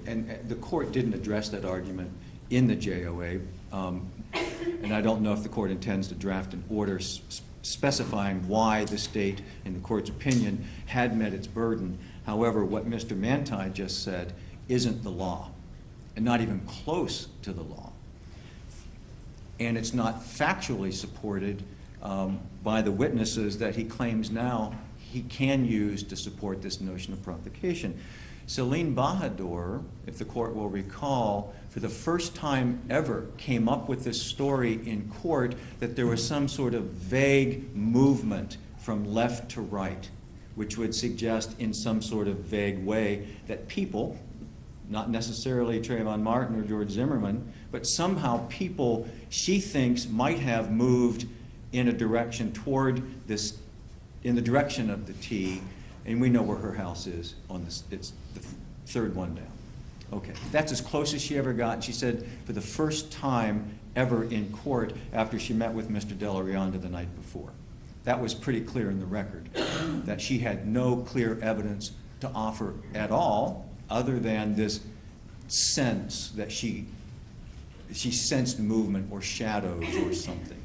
and the court didn't address that argument in the JOA, and I don't know if the court intends to draft an order specifying why the state, in the court's opinion, had met its burden. However, what Mr. Manti just said isn't the law, and not even close to the law. And it's not factually supported by the witnesses that he claims now he can use to support this notion of provocation. Celine Bahadur, if the court will recall, for the first time ever came up with this story in court that there was some sort of vague movement from left to right, which would suggest in some sort of vague way that people, not necessarily Trayvon Martin or George Zimmerman, but somehow people she thinks might have moved in a direction toward this, in the direction of the T, and we know where her house is on this, it's the third one down. Okay, that's as close as she ever got. She said for the first time ever in court after she met with Mr. Delarianda the night before. That was pretty clear in the record, that she had no clear evidence to offer at all other than this sense that she sensed movement or shadows or something.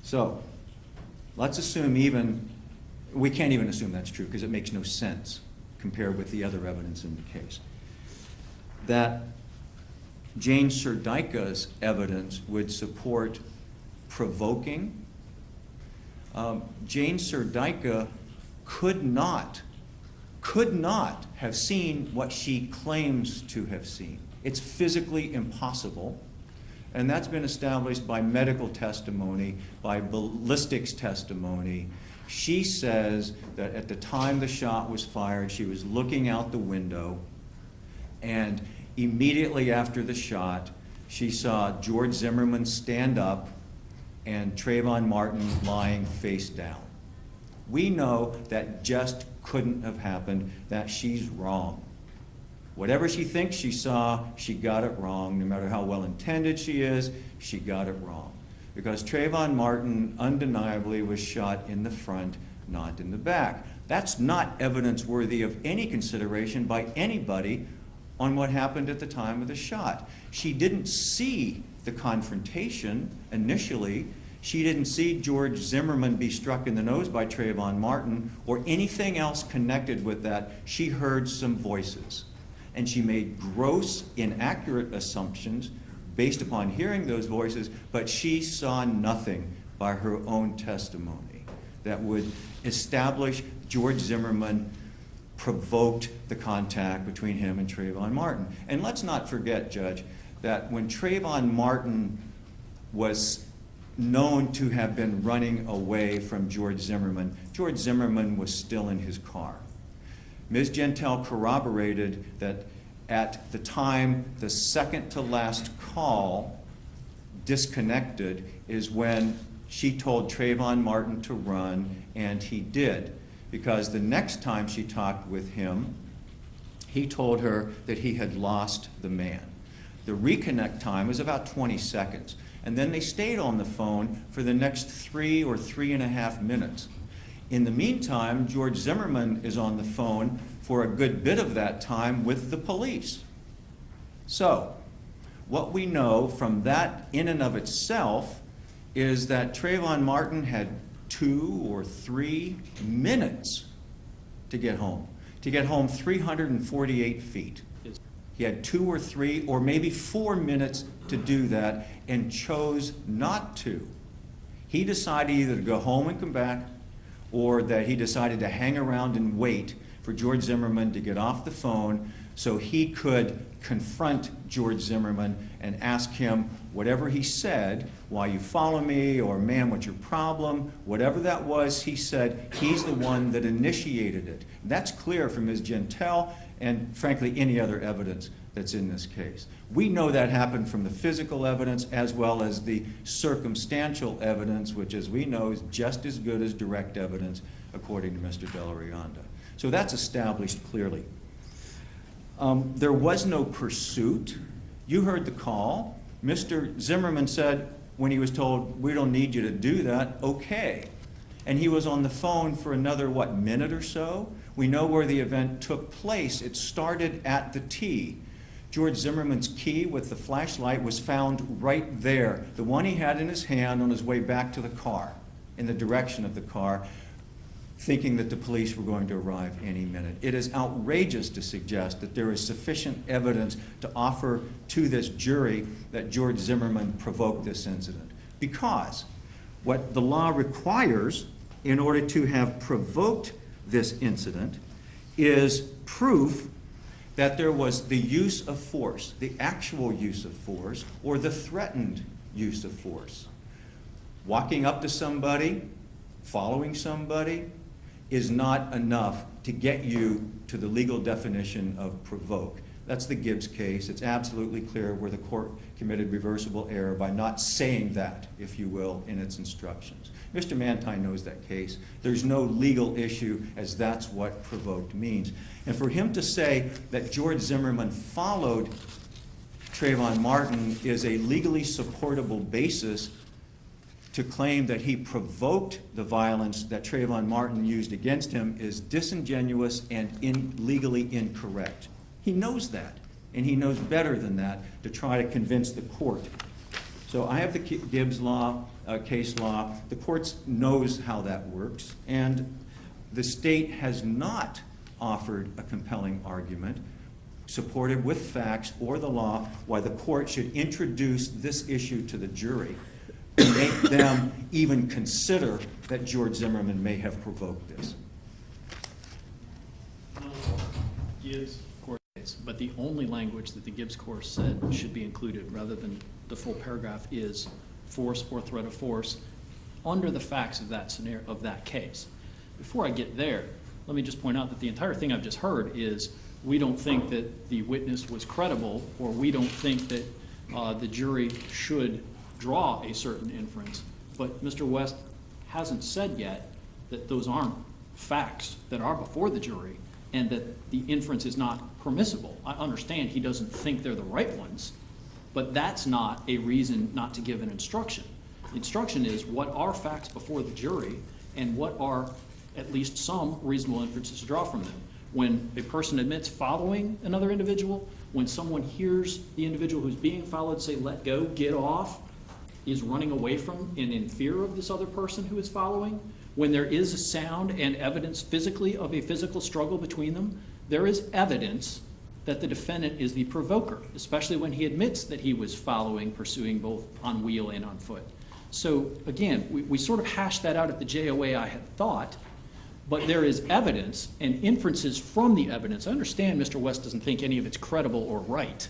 So let's assume we can't even assume that's true because it makes no sense compared with the other evidence in the case. That Jane Serdyka's evidence would support provoking. Jane Serdyka could not have seen what she claims to have seen. It's physically impossible, and that's been established by medical testimony, by ballistics testimony. She says that at the time the shot was fired, she was looking out the window, and immediately after the shot, she saw George Zimmerman stand up and Trayvon Martin lying face down. We know that just couldn't have happened, that she's wrong. Whatever she thinks she saw, she got it wrong. No matter how well intended she is, she got it wrong. Because Trayvon Martin undeniably was shot in the front, not in the back. That's not evidence worthy of any consideration by anybody on what happened at the time of the shot. She didn't see the confrontation initially. She didn't see George Zimmerman be struck in the nose by Trayvon Martin or anything else connected with that. She heard some voices, and she made gross, inaccurate assumptions based upon hearing those voices, but she saw nothing by her own testimony that would establish George Zimmerman provoked the contact between him and Trayvon Martin. And let's not forget, Judge, that when Trayvon Martin was known to have been running away from George Zimmerman was still in his car. Ms. Gentile corroborated that at the time the second to last call disconnected is when she told Trayvon Martin to run, and he did. Because the next time she talked with him, he told her that he had lost the man. The reconnect time was about 20 seconds. And then they stayed on the phone for the next 3 or 3.5 minutes. In the meantime, George Zimmerman is on the phone for a good bit of that time with the police. So, what we know from that in and of itself is that Trayvon Martin had 2 or 3 minutes to get home 348 feet. He had 2 or 3 or maybe 4 minutes to do that and chose not to. He decided either to go home and come back, or that he decided to hang around and wait for George Zimmerman to get off the phone so he could confront George Zimmerman and ask him whatever he said, why you follow me, or man, what's your problem? Whatever that was, he said he's the one that initiated it. That's clear from Ms. Gentile and frankly any other evidence that's in this case. We know that happened from the physical evidence as well as the circumstantial evidence, which as we know is just as good as direct evidence according to Mr. Delarianda. So that's established clearly. There was no pursuit. You heard the call. Mr. Zimmerman said when he was told, we don't need you to do that, okay. And he was on the phone for another, what, minute or so? We know where the event took place. It started at the T. George Zimmerman's key with the flashlight was found right there, the one he had in his hand on his way back to the car, in the direction of the car, thinking that the police were going to arrive any minute. It is outrageous to suggest that there is sufficient evidence to offer to this jury that George Zimmerman provoked this incident. Because what the law requires in order to have provoked this incident is proof that there was the use of force, the actual use of force, or the threatened use of force. Walking up to somebody, following somebody, is not enough to get you to the legal definition of provoke. That's the Gibbs case. It's absolutely clear where the court committed reversible error by not saying that, if you will, in its instructions. Mr. Mantine knows that case. There's no legal issue, as that's what provoked means. And for him to say that George Zimmerman followed Trayvon Martin is a legally supportable basis to claim that he provoked the violence that Trayvon Martin used against him is disingenuous and legally incorrect. He knows that, and he knows better than that to try to convince the court. So I have the Gibbs law, case law. The court knows how that works, and the state has not offered a compelling argument supported with facts or the law why the court should introduce this issue to the jury to make them even consider that George Zimmerman may have provoked this. Gibbs court case, but the only language that the Gibbs court said should be included rather than the full paragraph is force or threat of force under the facts of that scenario, of that case. Before I get there, let me just point out that the entire thing I've just heard is we don't think that the witness was credible, or we don't think that the jury should draw a certain inference. But Mr. West hasn't said yet that those aren't facts that are before the jury and that the inference is not permissible. I understand he doesn't think they're the right ones, but that's not a reason not to give an instruction. The instruction is what are facts before the jury and what are at least some reasonable inferences to draw from them. When a person admits following another individual, when someone hears the individual who's being followed say, let go, get off, is running away from and in fear of this other person who is following, when there is a sound and evidence physically of a physical struggle between them, there is evidence that the defendant is the provoker, especially when he admits that he was following, pursuing both on wheel and on foot. So again, we sort of hashed that out at the JOA I had thought, but there is evidence and inferences from the evidence. I understand Mr. West doesn't think any of it's credible or right.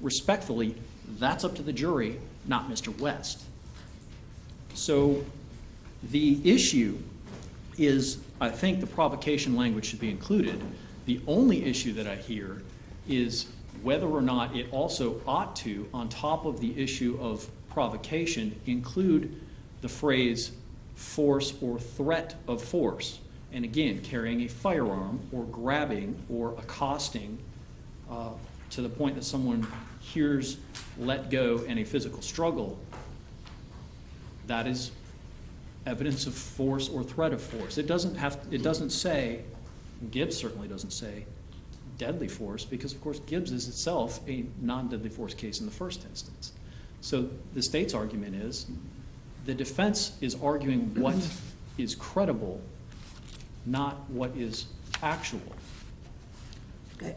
Respectfully, that's up to the jury, not Mr. West. So the issue is, I think the provocation language should be included. The only issue that I hear is whether or not it also ought to, on top of the issue of provocation, include the phrase force or threat of force. And again, carrying a firearm or grabbing or accosting to the point that someone hears let go and a physical struggle, that is evidence of force or threat of force. It doesn't say, Gibbs certainly doesn't say deadly force, because of course Gibbs is itself a non-deadly force case in the first instance. So the state's argument is the defense is arguing what is credible, not what is actual.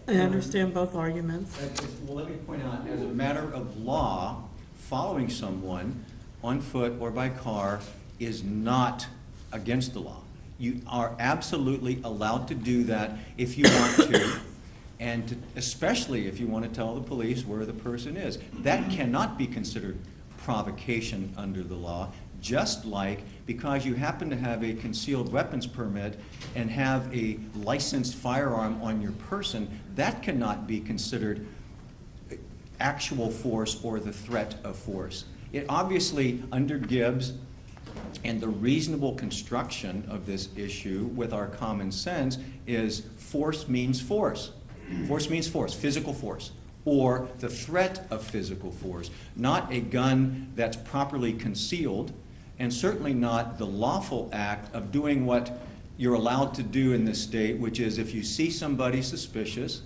I understand both arguments. Well, let me point out, as a matter of law, following someone on foot or by car is not against the law. You are absolutely allowed to do that if you want to, and especially if you want to tell the police where the person is. That cannot be considered provocation under the law, just like because you happen to have a concealed weapons permit and have a licensed firearm on your person, that cannot be considered actual force or the threat of force. It obviously, under Gibbs and the reasonable construction of this issue with our common sense, is force means force. Force means force, physical force, or the threat of physical force, not a gun that's properly concealed, and certainly not the lawful act of doing what you're allowed to do in this state, which is if you see somebody suspicious,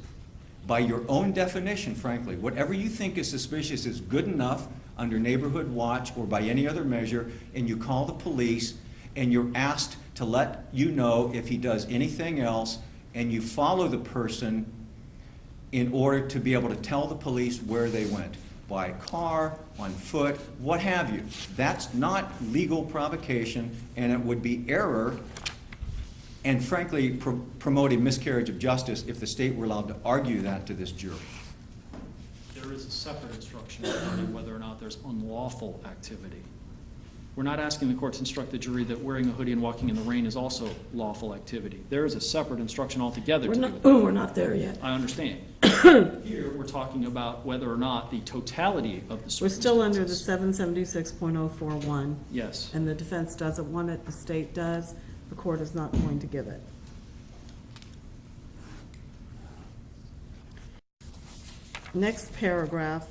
by your own definition, frankly, whatever you think is suspicious is good enough under neighborhood watch or by any other measure, and you call the police and you're asked to let you know if he does anything else, and you follow the person in order to be able to tell the police where they went, by car, on foot, what have you. That's not legal provocation, and it would be error and frankly promoting miscarriage of justice if the state were allowed to argue that to this jury. There is a separate instruction regarding whether or not there's unlawful activity. We're not asking the court to instruct the jury that wearing a hoodie and walking in the rain is also lawful activity. There is a separate instruction altogether to do with that. We're not there yet. I understand. Here, we're talking about whether or not the totality of the circumstances. We're still under the 776.041. Yes. And the defense doesn't want it, the state does. The court is not going to give it. Next paragraph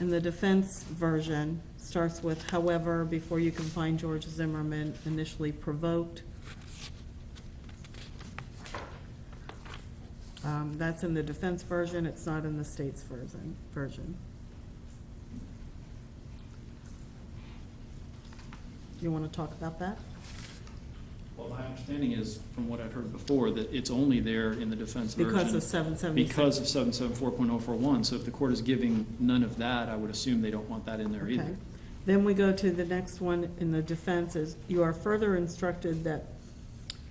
in the defense version starts with, however, before you can find George Zimmerman initially provoked. That's in the defense version. It's not in the state's version. You want to talk about that? Well, my understanding is, from what I've heard before, that it's only there in the defense version. Because of 776. Because of 774.041. So if the court is giving none of that, I would assume they don't want that in there either. Okay. Then we go to the next one in the defense is, you are further instructed that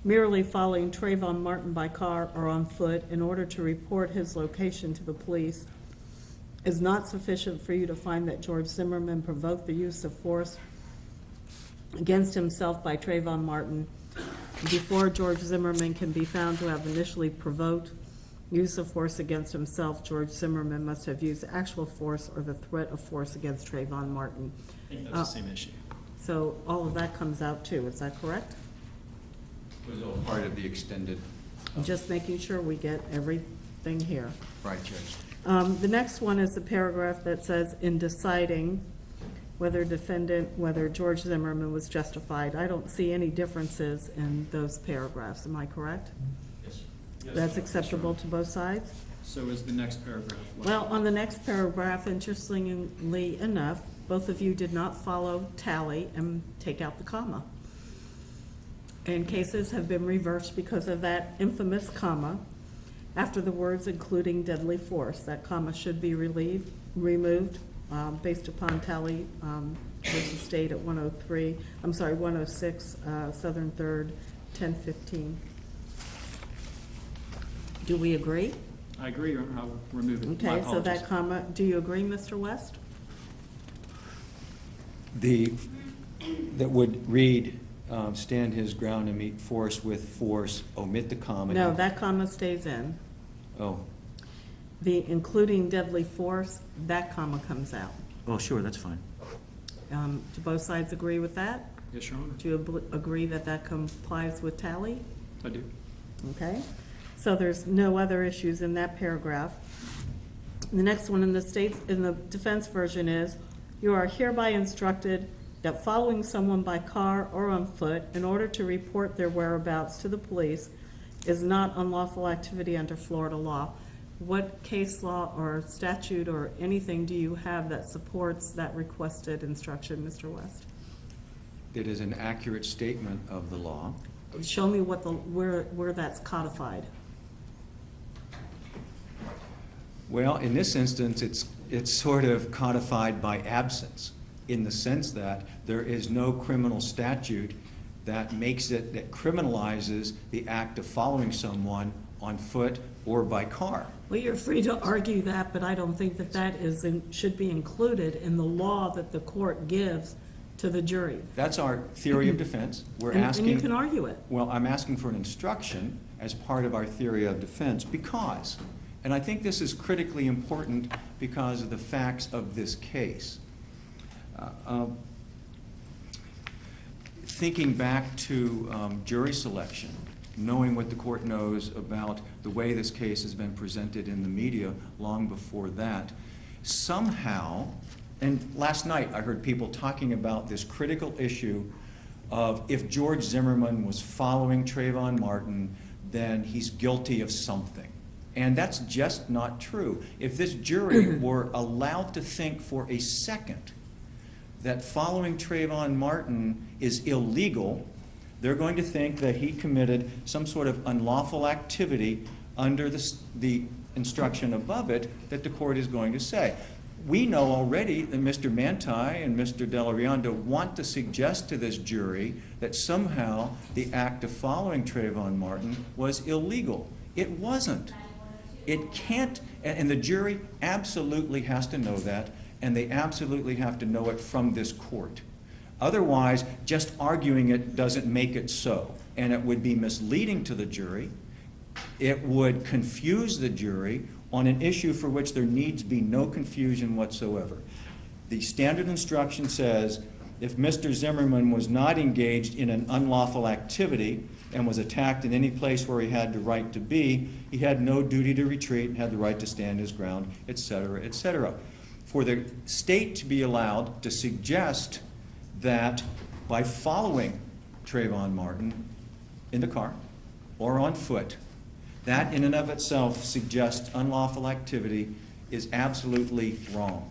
merely following Trayvon Martin by car or on foot in order to report his location to the police is not sufficient for you to find that George Zimmerman provoked the use of force against himself by Trayvon Martin. Before George Zimmerman can be found to have initially provoked use of force against himself, George Zimmerman must have used actual force or the threat of force against Trayvon Martin. I think that's the same issue. So all of that comes out too, is that correct? It was all part of the extended. Just making sure we get everything here. Right, Judge. The next one is the paragraph that says, in deciding whether George Zimmerman was justified. I don't see any differences in those paragraphs. Am I correct? Yes. That's acceptable to both sides? So is the next paragraph. Well, on the next paragraph, interestingly enough, both of you did not follow tally and take out the comma. And cases have been reversed because of that infamous comma after the words including deadly force. That comma should be removed based upon tally versus state at 106 Southern 3rd, 1015. Do we agree? I agree, I'll remove it. My Okay, so that apologies. comma, do you agree, Mr. West? That would read, stand his ground and meet force with force, omit the comma. No, that comma stays in. Oh, The including deadly force, that comma comes out. oh, sure, that's fine. Do both sides agree with that? Yes, Your Honor. Do you agree that that complies with tally? I do. Okay, so there's no other issues in that paragraph. The next one in the defense version is, you are hereby instructed that following someone by car or on foot in order to report their whereabouts to the police is not unlawful activity under Florida law. What case law or statute or anything do you have that supports that requested instruction, Mr. West? It is an accurate statement of the law. Show me where that's codified. Well, in this instance, it's sort of codified by absence, in the sense that there is no criminal statute that criminalizes the act of following someone on foot or by car. Well, you're free to argue that, but I don't think that should be included in the law that the court gives to the jury. That's our theory of defense. We're And asking. you can argue it. Well, I'm asking for an instruction as part of our theory of defense because, and I think this is critically important because of the facts of this case. Thinking back to jury selection, knowing what the court knows about the way this case has been presented in the media long before that, somehow, and last night I heard people talking about this critical issue of if George Zimmerman was following Trayvon Martin, then he's guilty of something. And that's just not true. If this jury were allowed to think for a second that following Trayvon Martin is illegal, they're going to think that he committed some sort of unlawful activity under the instruction above it that the court is going to say. We know already that Mr. Manti and Mr. Delariondo want to suggest to this jury that somehow the act of following Trayvon Martin was illegal. It wasn't. It can't, and the jury absolutely has to know that, and they absolutely have to know it from this court. Otherwise, just arguing it doesn't make it so, and it would be misleading to the jury. It would confuse the jury on an issue for which there needs be no confusion whatsoever. The standard instruction says if Mr. Zimmerman was not engaged in an unlawful activity and was attacked in any place where he had the right to be, he had no duty to retreat and had the right to stand his ground, etc., etc. For the state to be allowed to suggest that by following Trayvon Martin in the car or on foot, that in and of itself suggests unlawful activity is absolutely wrong.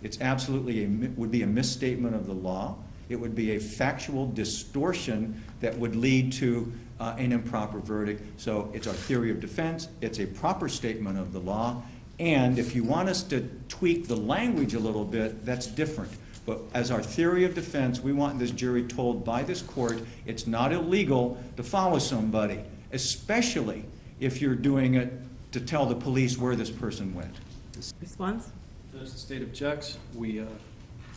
It's absolutely would be a misstatement of the law. It would be a factual distortion that would lead to an improper verdict. So it's our theory of defense. It's a proper statement of the law. And if you want us to tweak the language a little bit, that's different. But as our theory of defense, we want this jury told by this court it's not illegal to follow somebody, especially if you're doing it to tell the police where this person went. Response? As the state objects, we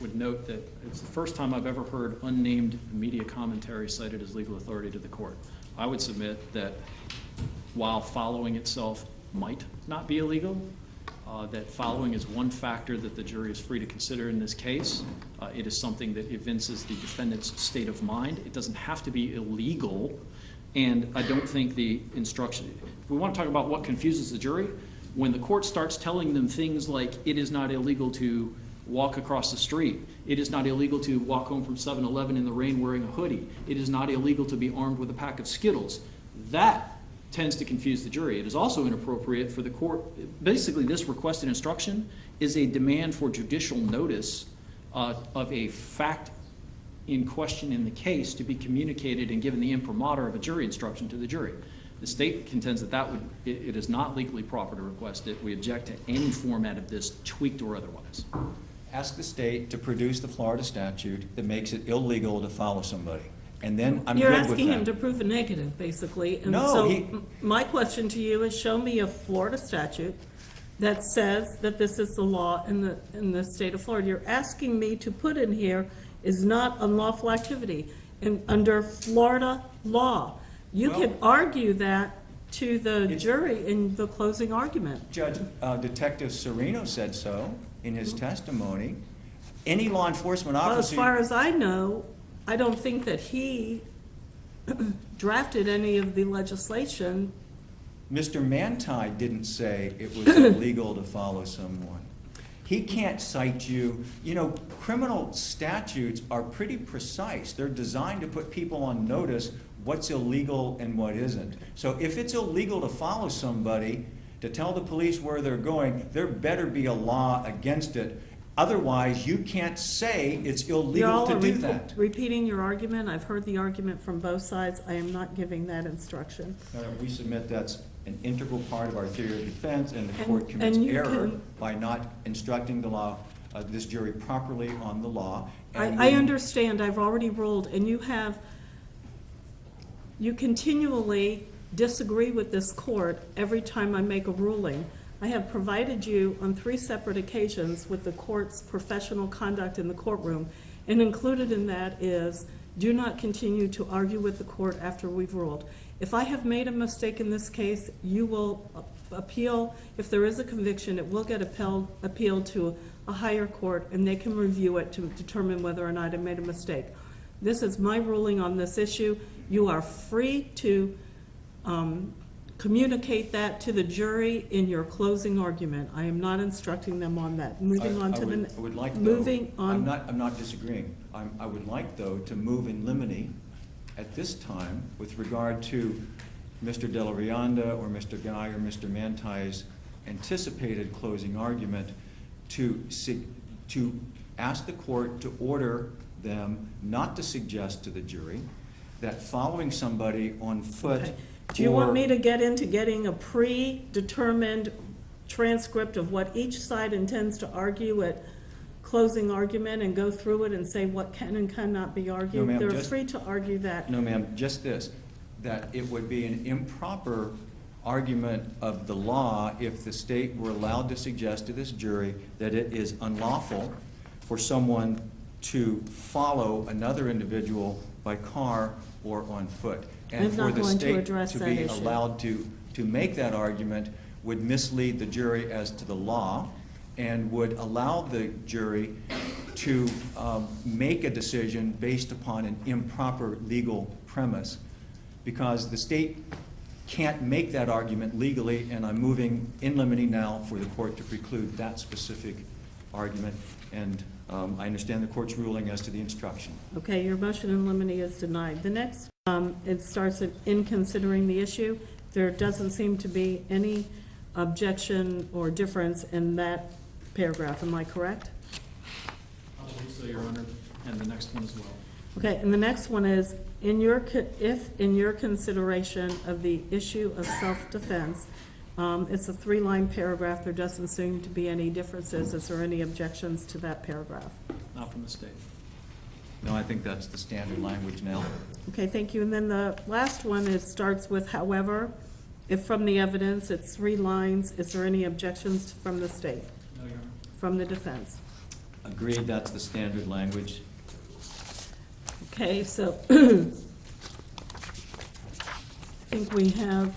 would note that it's the first time I've ever heard unnamed media commentary cited as legal authority to the court. I would submit that while following itself might not be illegal, that following is one factor that the jury is free to consider in this case. It is something that evinces the defendant's state of mind. It doesn't have to be illegal, and I don't think the instruction, if we want to talk about what confuses the jury, when the court starts telling them things like it is not illegal to walk across the street, it is not illegal to walk home from 7-Eleven in the rain wearing a hoodie, it is not illegal to be armed with a pack of Skittles, that tends to confuse the jury. It is also inappropriate for the court. Basically, this requested instruction is a demand for judicial notice of a fact in question in the case to be communicated and given the imprimatur of a jury instruction to the jury. The state contends that it is not legally proper to request it. We object to any format of this, tweaked or otherwise. Ask the state to produce the Florida statute that makes it illegal to follow somebody. And then I'm You're good with that. asking him to prove a negative, basically. And No, so my question to you is show me a Florida statute that says that this is the law in the state of Florida. You're asking me to put in here is not unlawful activity under Florida law. You Well, can argue that to the jury in the closing argument. Judge, Detective Serino said so in his testimony. Any law enforcement Well, as officer... far as I know, I don't think that he drafted any of the legislation. Mr. Manti didn't say it was illegal to follow someone. He can't cite you. You know, criminal statutes are pretty precise. They're designed to put people on notice what's illegal and what isn't. So if it's illegal to follow somebody, to tell the police where they're going, there better be a law against it. Otherwise, you can't say it's illegal to do that. Repeating your argument. I've heard the argument from both sides. I am not giving that instruction. We submit that's an integral part of our theory of defense, and the court And commits you error can- by not instructing the law, this jury properly on the law. And I we- understand. I've already ruled, and you continually disagree with this court every time I make a ruling. I have provided you on 3 separate occasions with the court's professional conduct in the courtroom, and included in that is do not continue to argue with the court after we've ruled. If I have made a mistake in this case, you will appeal. If there is a conviction, it will get appealed to a higher court, and they can review it to determine whether or not I made a mistake. This is my ruling on this issue. You are free to communicate that to the jury in your closing argument. I am not instructing them on that. Moving on to the I would like, though, moving on. I'm not disagreeing. I would like, though, to move in limine at this time, with regard to Mr. Della Rianda or Mr. Guy or Mr. Mantai's anticipated closing argument, to ask the court to order them not to suggest to the jury that following somebody on foot. Okay. Do you want me to get into getting a predetermined transcript of what each side intends to argue at closing argument and go through it and say what can and cannot be argued? No, ma'am, They're just- free to argue that. No, ma'am, just this, that it would be an improper argument of the law if the state were allowed to suggest to this jury that it is unlawful for someone to follow another individual by car or on foot. I'm And for not the going to state address to that be issue. allowed to make that argument would mislead the jury as to the law and would allow the jury to make a decision based upon an improper legal premise, because the state can't make that argument legally, and I'm moving in limine now for the court to preclude that specific argument, and I understand the court's ruling as to the instruction. Okay, your motion in limine is denied. The next, it starts at in considering the issue. There doesn't seem to be any objection or difference in that paragraph. Am I correct? I believe so, Your Honor, and the next one as well. Okay, and the next one is, if in your consideration of the issue of self-defense, it's a 3-line paragraph, there doesn't seem to be any differences. Is there any objections to that paragraph? Not from the state. No, I think that's the standard language now. Okay, thank you. And then the last one, it starts with however. If from the evidence, it's 3 lines. Is there any objections from the state, No, Your Honor. from the defense? Agreed, that's the standard language. Okay, so I think we have,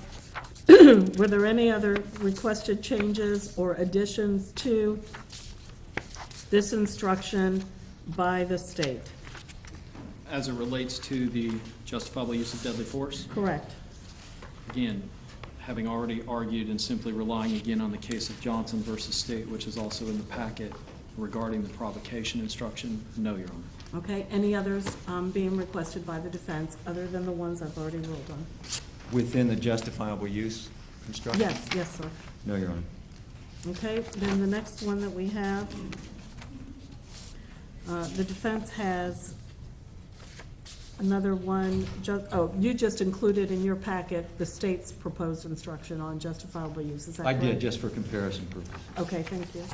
were there any other requested changes or additions to this instruction by the state? As it relates to the justifiable use of deadly force, Correct. again, having already argued and simply relying again on the case of Johnson versus State, which is also in the packet regarding the provocation instruction, no, Your Honor. Okay, any others being requested by the defense other than the ones I've already ruled on? Within the justifiable use instruction? Yes, sir. No, Your Honor. Okay, then the next one that we have, the defense has another one, you just included in your packet the state's proposed instruction on justifiable use, is that I correct? did, just for comparison purposes. Okay, thank you.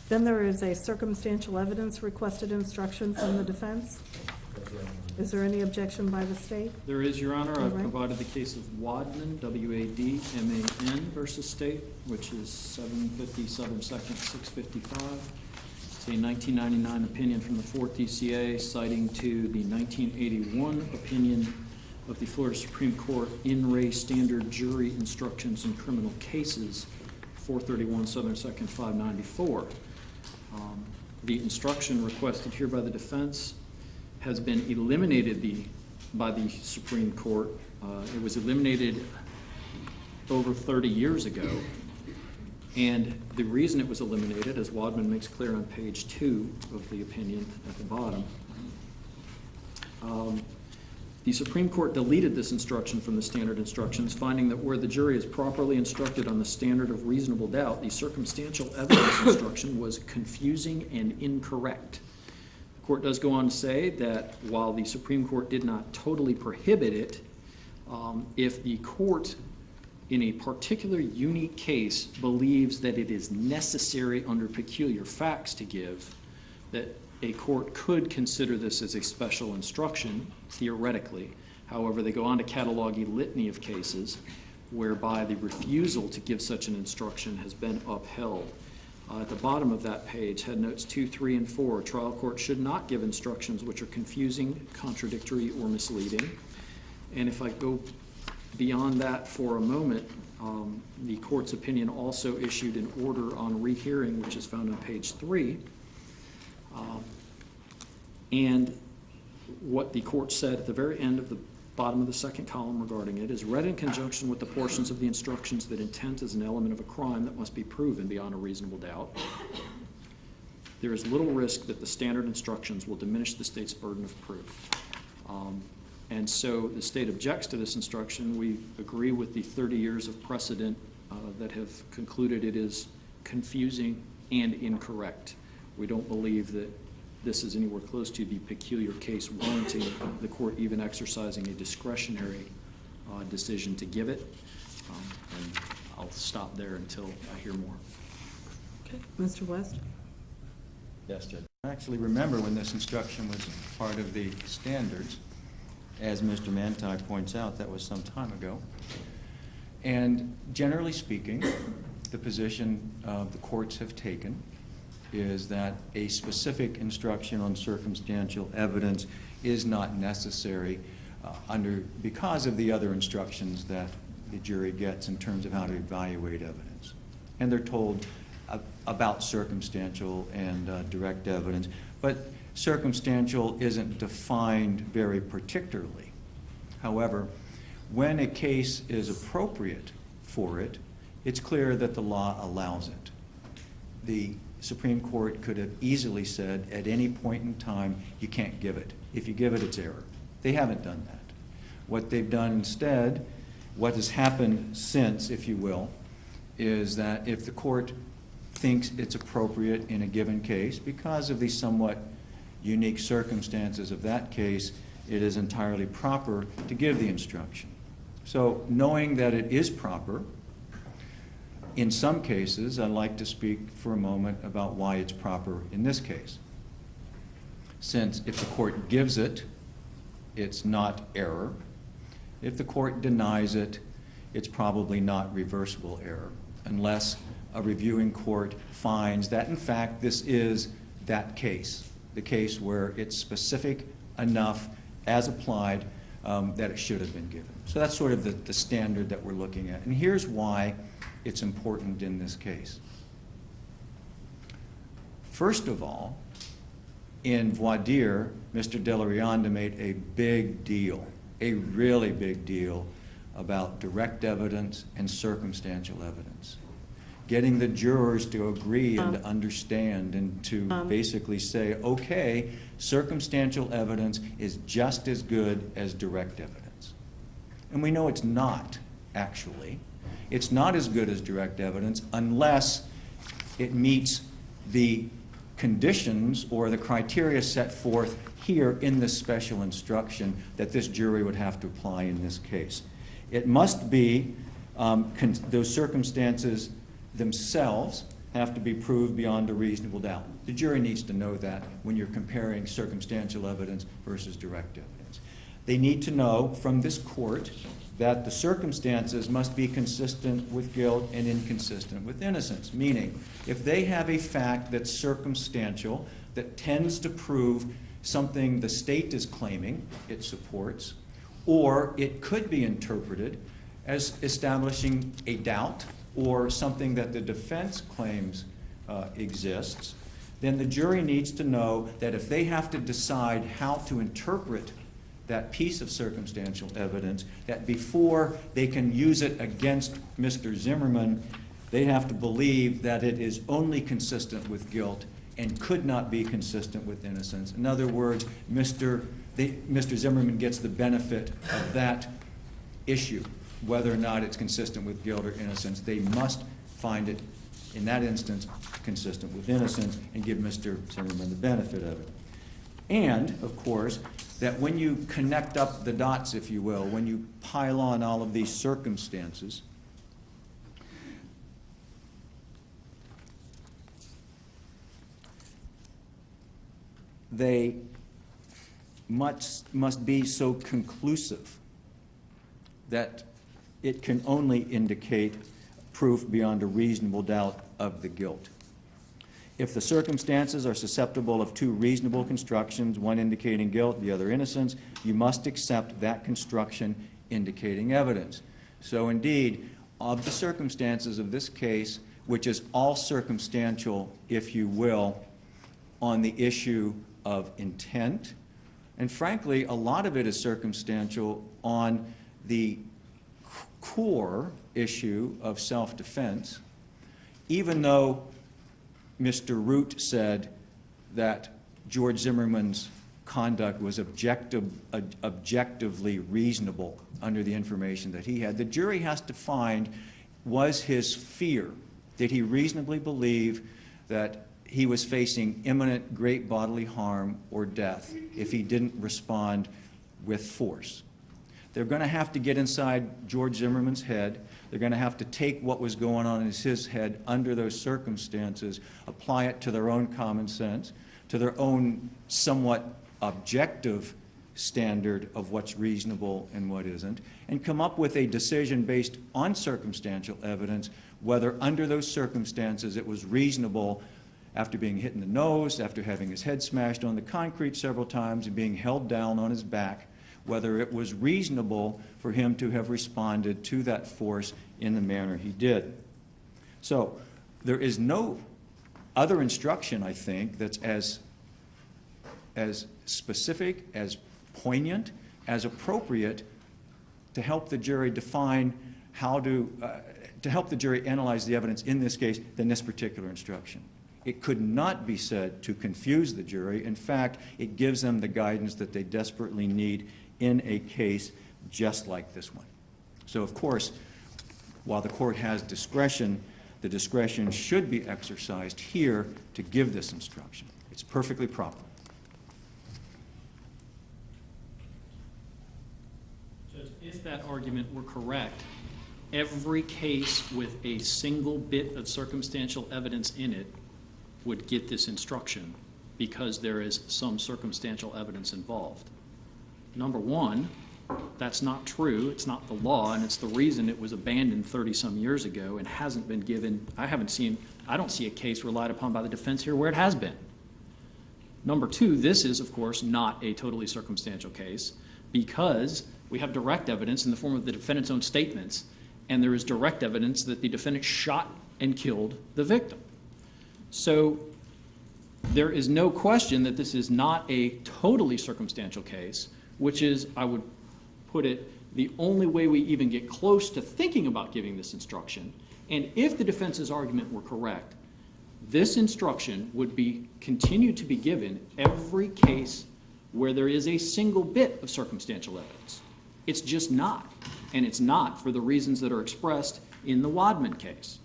Then there is a circumstantial evidence requested instruction from the defense. Is there any objection by the state? There is, Your Honor. All I've right. provided the case of Wadman, W-A-D-M-A-N versus State, which is 757 second 655. It's a 1999 opinion from the 4th DCA citing to the 1981 opinion of the Florida Supreme Court in re standard jury instructions in criminal cases, 431 Southern 2nd 594. The instruction requested here by the defense has been eliminated by the Supreme Court. It was eliminated over 30 years ago. And the reason it was eliminated, as Wadman makes clear on page 2 of the opinion at the bottom, the Supreme Court deleted this instruction from the standard instructions, finding that where the jury is properly instructed on the standard of reasonable doubt, the circumstantial evidence instruction was confusing and incorrect. The court does go on to say that while the Supreme Court did not totally prohibit it, if the court in a particular unique case believes that it is necessary under peculiar facts to give, that a court could consider this as a special instruction, theoretically. However, they go on to catalog a litany of cases whereby the refusal to give such an instruction has been upheld. At the bottom of that page, head notes 2, 3, and 4, a trial court should not give instructions which are confusing, contradictory, or misleading. And if I go beyond that for a moment, the court's opinion also issued an order on rehearing, which is found on page 3. And what the court said at the very end of the bottom of the second column regarding it is read in conjunction with the portions of the instructions that intent is an element of a crime that must be proven beyond a reasonable doubt. there is little risk that the standard instructions will diminish the state's burden of proof. And so the state objects to this instruction. We agree with the 30 years of precedent that have concluded it is confusing and incorrect. We don't believe that this is anywhere close to the peculiar case warranting the court even exercising a discretionary decision to give it. And I'll stop there until I hear more. Okay. Mr. West? Yes, Judge. I actually remember when this instruction was part of the standards. As Mr. Manti points out, that was some time ago. And generally speaking, the position the courts have taken is that a specific instruction on circumstantial evidence is not necessary because of the other instructions that the jury gets in terms of how to evaluate evidence. And they're told about circumstantial and direct evidence, but circumstantial isn't defined very particularly. However, when a case is appropriate for it, it's clear that the law allows it. The Supreme Court could have easily said at any point in time, you can't give it. If you give it, it's error. They haven't done that. What they've done instead, what has happened since, if you will, is that if the court thinks it's appropriate in a given case, because of the somewhat unique circumstances of that case, it is entirely proper to give the instruction. So knowing that it is proper, in some cases, I'd like to speak for a moment about why it's proper in this case. Since if the court gives it, it's not error. If the court denies it, it's probably not reversible error, unless a reviewing court finds that, in fact, this is that case, the case where it's specific enough as applied that it should have been given. So that's sort of the standard that we're looking at. And here's why it's important in this case. First of all, in voir dire, Mr. De La Rionda made a big deal, a really big deal, about direct evidence and circumstantial evidence. Getting the jurors to agree and to understand and to basically say, okay, circumstantial evidence is just as good as direct evidence. And we know it's not, actually. It's not as good as direct evidence unless it meets the conditions or the criteria set forth here in this special instruction that this jury would have to apply in this case. It must be, those circumstances themselves have to be proved beyond a reasonable doubt. The jury needs to know that when you're comparing circumstantial evidence versus direct evidence. They need to know from this court that the circumstances must be consistent with guilt and inconsistent with innocence, meaning if they have a fact that's circumstantial, that tends to prove something the state is claiming it supports, or it could be interpreted as establishing a doubt or something that the defense claims exists, then the jury needs to know that if they have to decide how to interpret that piece of circumstantial evidence, that before they can use it against Mr. Zimmerman, they have to believe that it is only consistent with guilt and could not be consistent with innocence. In other words, Mr. Zimmerman gets the benefit of that issue, whether or not it's consistent with guilt or innocence. They must find it, in that instance, consistent with innocence and give Mr. Zimmerman the benefit of it. And, of course, that when you connect up the dots, if you will, when you pile on all of these circumstances, they must be so conclusive that it can only indicate proof beyond a reasonable doubt of the guilt. If the circumstances are susceptible of two reasonable constructions, one indicating guilt, the other innocence, you must accept that construction indicating evidence. So indeed, of the circumstances of this case, which is all circumstantial, if you will, on the issue of intent, and frankly, a lot of it is circumstantial on the core issue of self-defense, even though Mr. Root said that George Zimmerman's conduct was objectively reasonable under the information that he had. The jury has to find, was his fear, did he reasonably believe that he was facing imminent great bodily harm or death if he didn't respond with force? They're going to have to get inside George Zimmerman's head. They're going to have to take what was going on in his head under those circumstances, apply it to their own common sense, to their own somewhat objective standard of what's reasonable and what isn't, and come up with a decision based on circumstantial evidence whether under those circumstances it was reasonable, after being hit in the nose, after having his head smashed on the concrete several times and being held down on his back, whether it was reasonable for him to have responded to that force in the manner he did. So there is no other instruction, I think, that's as specific, as poignant, as appropriate to help the jury define how to help the jury analyze the evidence in this case than this particular instruction. It could not be said to confuse the jury. In fact, it gives them the guidance that they desperately need in a case just like this one. So, of course, while the court has discretion, the discretion should be exercised here to give this instruction. It's perfectly proper. Judge, if that argument were correct, every case with a single bit of circumstantial evidence in it would get this instruction because there is some circumstantial evidence involved. Number one, that's not true. It's not the law, and it's the reason it was abandoned 30-some years ago and hasn't been given. I don't see a case relied upon by the defense here where it has been. Number two, this is, of course, not a totally circumstantial case because we have direct evidence in the form of the defendant's own statements, and there is direct evidence that the defendant shot and killed the victim. So there is no question that this is not a totally circumstantial case, which is, I would put it, the only way we even get close to thinking about giving this instruction. And if the defense's argument were correct, this instruction would be continued to be given every case where there is a single bit of circumstantial evidence. It's just not. And it's not for the reasons that are expressed in the Wadman case,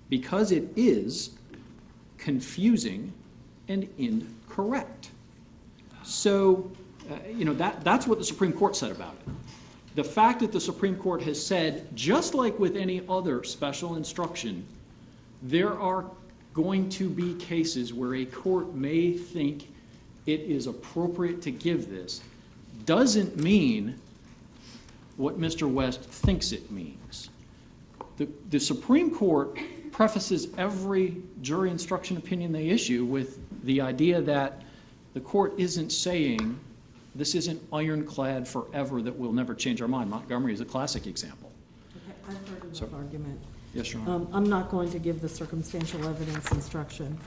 because it is confusing and incorrect. So, that's what the Supreme Court said about it. The fact that the Supreme Court has said, just like with any other special instruction, there are going to be cases where a court may think it is appropriate to give this, doesn't mean what Mr. West thinks it means. The Supreme Court prefaces every jury instruction opinion they issue with the idea that the court isn't saying this isn't ironclad forever that we'll never change our mind. Montgomery is a classic example. Okay, I've heard enough argument. Yes, Your Honor. I'm not going to give the circumstantial evidence instruction.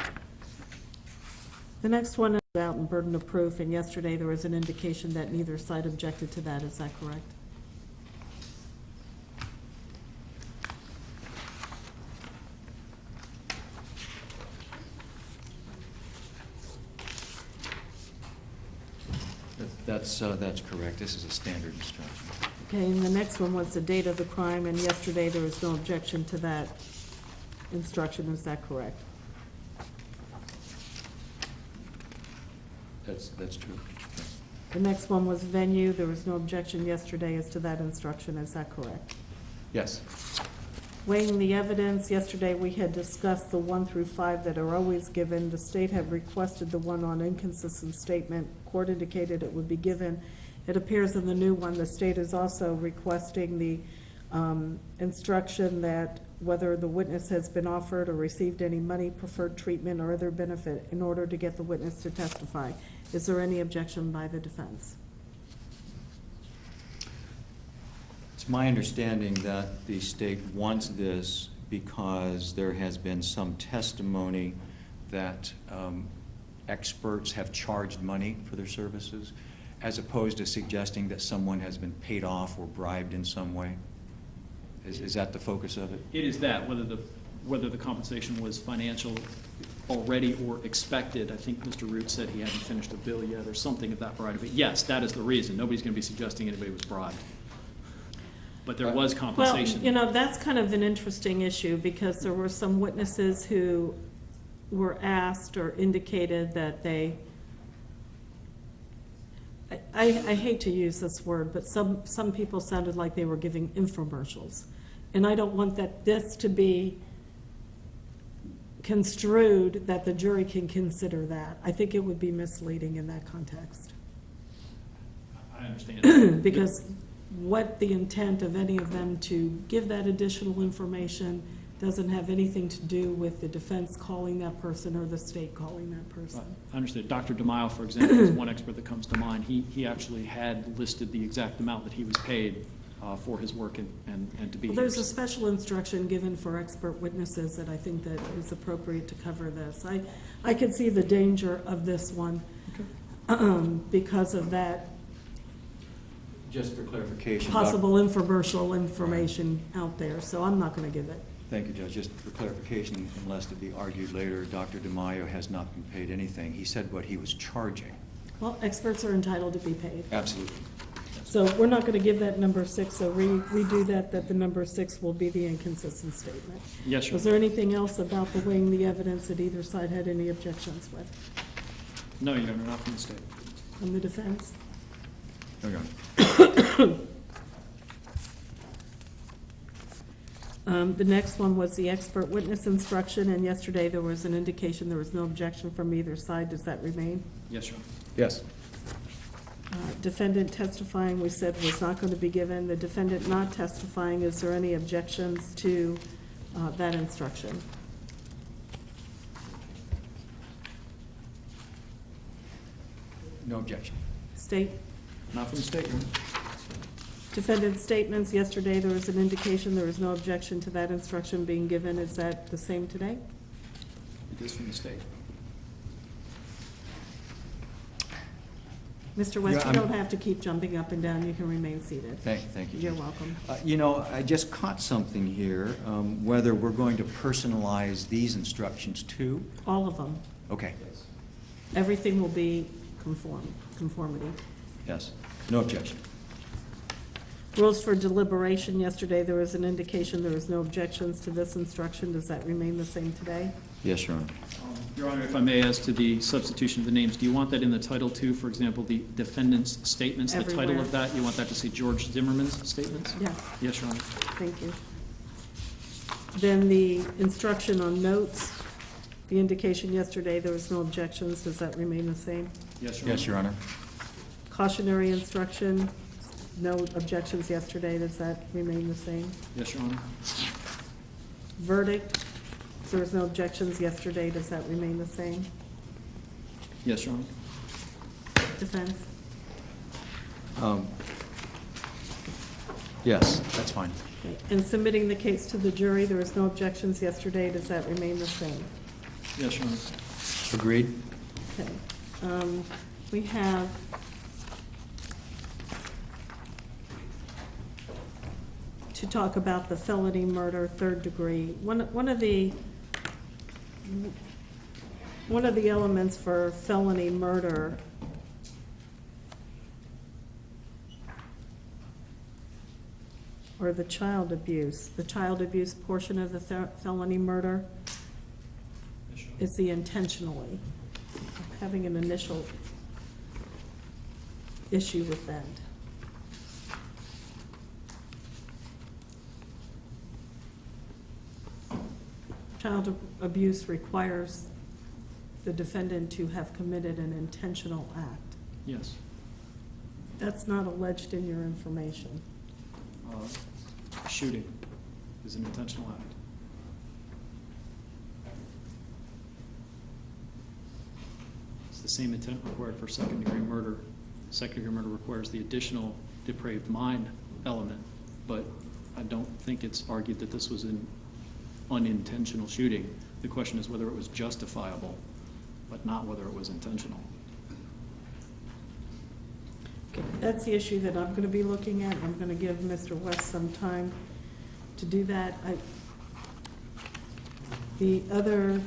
The next one is out in burden of proof, and yesterday there was an indication that neither side objected to that. Is that correct? That's correct. This is a standard instruction. Okay, and the next one was the date of the crime, and yesterday there was no objection to that instruction. Is that correct? That's true. The next one was venue. There was no objection yesterday as to that instruction. Is that correct? Yes. Weighing the evidence, yesterday we had discussed the 1 through 5 that are always given. The state had requested the one on inconsistent statement. Court indicated it would be given. It appears in the new one the state is also requesting the instruction that whether the witness has been offered or received any money, preferred treatment, or other benefit in order to get the witness to testify. Is there any objection by the defense? It's my understanding that the state wants this because there has been some testimony that experts have charged money for their services, as opposed to suggesting that someone has been paid off or bribed in some way. Is that the focus of it? It is that, whether the compensation was financial already or expected. I think Mr. Root said he hadn't finished a bill yet or something of that variety. But yes, that is the reason. Nobody's going to be suggesting anybody was bribed. But there was Well, compensation. you know, that's kind of an interesting issue, because there were some witnesses who were asked or indicated that they, I hate to use this word, but some people sounded like they were giving infomercials. And I don't want this to be construed that the jury can consider that. I think it would be misleading in that context. I understand. Because what the intent of any of them to give that additional information doesn't have anything to do with the defense calling that person or the state calling that person. I understand. Dr. DeMaio, for example, is one expert that comes to mind. He actually had listed the exact amount that he was paid for his work and to be Well, here. there's a special instruction given for expert witnesses that I think that is appropriate to cover this. I could see the danger of this one because of that Just for clarification. possible infomercial information out there, so I'm not going to give it. Thank you, Judge. Just for clarification, unless to be argued later, Dr. DeMaio has not been paid anything. He said what he was charging. Well, experts are entitled to be paid. Absolutely. So we're not going to give that number 6, so redo that the number 6 will be the inconsistent statement. Yes, Your Was there anything else about the weighing the evidence that either side had any objections with? No, Your Honor, not from the state. From the defense? No, Your Honor. The next one was the expert witness instruction, and yesterday there was an indication there was no objection from either side. Does that remain? Yes, Your Honor. Yes. Defendant testifying, we said was not going to be given. The defendant not testifying, is there any objections to that instruction? No objection. State? Not from the state, Your Honor. Defendant's statements, yesterday there was an indication there was no objection to that instruction being given. Is that the same today? It is from the state. Mr. West, Yeah, you I'm- don't have to keep jumping up and down. You can remain seated. Thank you, You're Judge. welcome. You know, I just caught something here, whether we're going to personalize these instructions too. All of them. Okay, Everything will be conformity. yes, no objection. Rules for deliberation, yesterday there was an indication there was no objections to this instruction. Does that remain the same today? Yes, Your Honor. Your Honor, if I may, as to the substitution of the names, do you want that in the title too? For example, the defendant's statements, the title Everywhere. of that, you want that to say George Zimmerman's statements? Yeah, Yes, Your Honor. thank you. Then the instruction on notes, the indication yesterday there was no objections. Does that remain the same? Yes, Your Honor. Yes, Your Honor. Cautionary instruction, no objections yesterday. Does that remain the same? Yes, Your Honor. Verdict, there was no objections yesterday. Does that remain the same? Yes, Your Honor. Defense? Yes, that's fine. Okay. And submitting the case to the jury, there was no objections yesterday. Does that remain the same? Yes, Your Honor. Agreed? Okay. We have to talk about the felony murder, third degree. One of the elements for felony murder or the child abuse portion of the felony murder Yes, Your Honor. is the intentionally. I'm having an initial issue with that. Child abuse requires the defendant to have committed an intentional act. Yes. That's not alleged in your information. Shooting is an intentional act. It's the same intent required for second-degree murder. Second-degree murder requires the additional depraved mind element, but I don't think it's argued that this was an unintentional shooting. The question is whether it was justifiable, but not whether it was intentional. Okay, that's the issue that I'm going to be looking at. I'm going to give Mr. West some time to do that. The other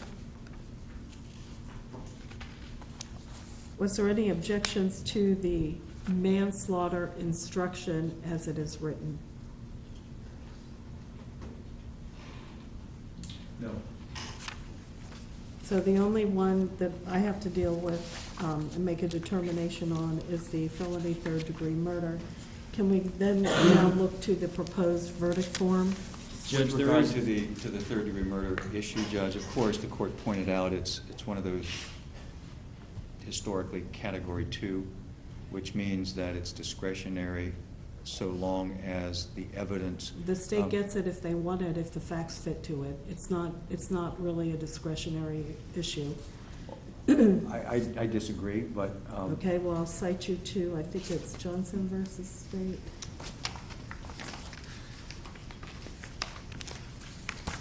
Was there any objections to the manslaughter instruction as it is written? No. So the only one that I have to deal with and make a determination on is the felony third-degree murder. Can we then now look to the proposed verdict form? Judge, With there regard is- to the third-degree murder issue, Judge, of course, the court pointed out it's one of those historically Category 2, which means that it's discretionary so long as the evidence. The state gets it if they want it, if the facts fit to it. It's not really a discretionary issue. I disagree, but. Okay, well, I'll cite you to, I think it's Johnson versus State.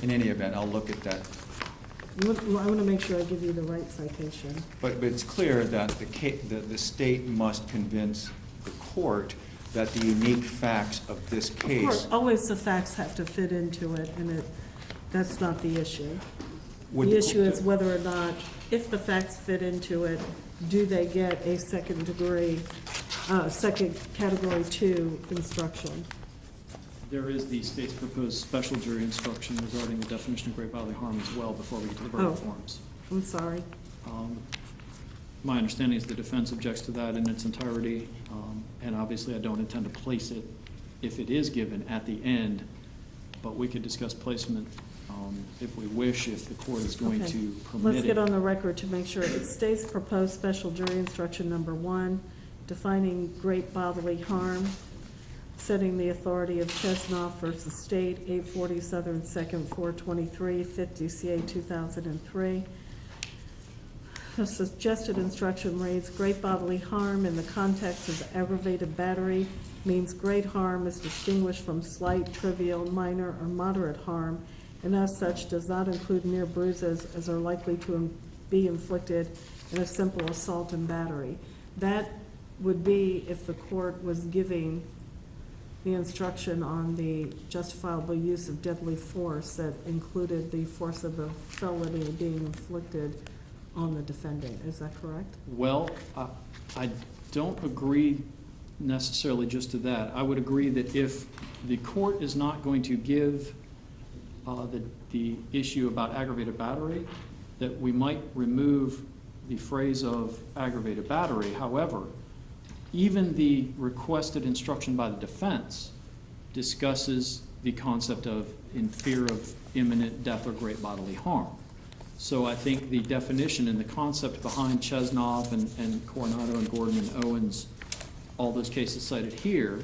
In any event, I'll look at that. Well, I want to make sure I give you the right citation. But it's clear that the state must convince the court that the unique facts of this Of case. course, always the facts have to fit into it, and that's not the issue. Would The the issue court- is whether or not, if the facts fit into it, do they get a second Category 2 instruction? There is the state's proposed special jury instruction regarding the definition of great bodily harm as well before we get to the verdict Oh. forms. I'm sorry. My understanding is the defense objects to that in its entirety, and obviously I don't intend to place it, if it is given, at the end, but we could discuss placement if we wish, if the court is going Okay. to permit it. Let's get on the record to make sure. It states proposed special jury instruction number 1, defining great bodily harm, setting the authority of Chesnoff versus State, 840 Southern 2nd, 423, 50 CA 2003. The suggested instruction reads, great bodily harm in the context of aggravated battery means great harm is distinguished from slight, trivial, minor, or moderate harm, and as such does not include mere bruises as are likely to be inflicted in a simple assault and battery. That would be if the court was giving the instruction on the justifiable use of deadly force that included the force of the felony being inflicted on the defendant. Is that correct? Well, I don't agree necessarily just to that. I would agree that if the court is not going to give the issue about aggravated battery, that we might remove the phrase of aggravated battery. However, even the requested instruction by the defense discusses the concept of in fear of imminent death or great bodily harm. So I think the definition and the concept behind Chesnoff and Coronado and Gordon and Owens, all those cases cited here,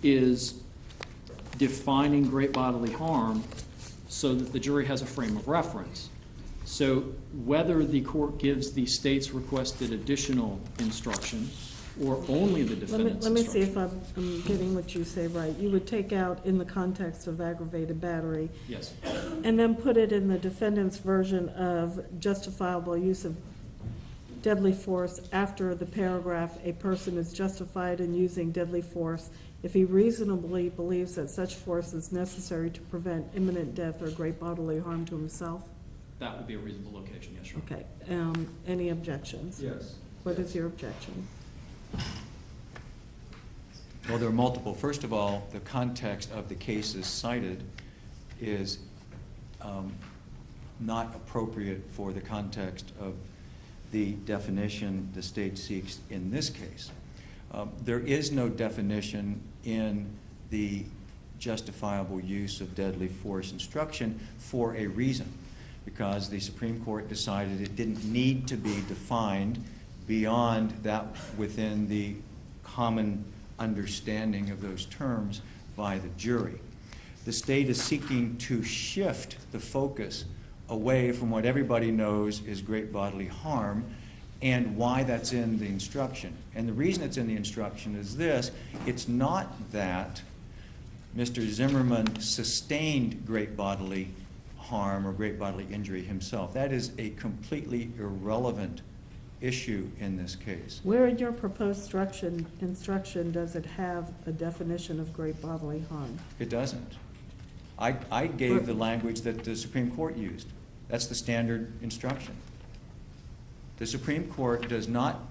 is defining great bodily harm so that the jury has a frame of reference. So whether the court gives the state's requested additional instruction or only the defendant's Let me see instruction. if I'm getting what you say right. You would take out in the context of aggravated battery Yes. and then put it in the defendant's version of justifiable use of deadly force after the paragraph, a person is justified in using deadly force if he reasonably believes that such force is necessary to prevent imminent death or great bodily harm to himself. That would be a reasonable location, yes, Your Honor. Okay, any objections? Yes. What is your objection? Well, there are multiple. First of all, the context of the cases cited is not appropriate for the context of the definition the state seeks in this case. There is no definition in the justifiable use of deadly force instruction for a reason, because the Supreme Court decided it didn't need to be defined beyond that within the common understanding of those terms by the jury. The state is seeking to shift the focus away from what everybody knows is great bodily harm and why that's in the instruction. And the reason it's in the instruction is this: it's not that Mr. Zimmerman sustained great bodily harm or great bodily injury himself. That is a completely irrelevant issue in this case. Where in your proposed instruction does it have a definition of great bodily harm? It doesn't. I gave the language that the Supreme Court used. That's the standard instruction. The Supreme Court does not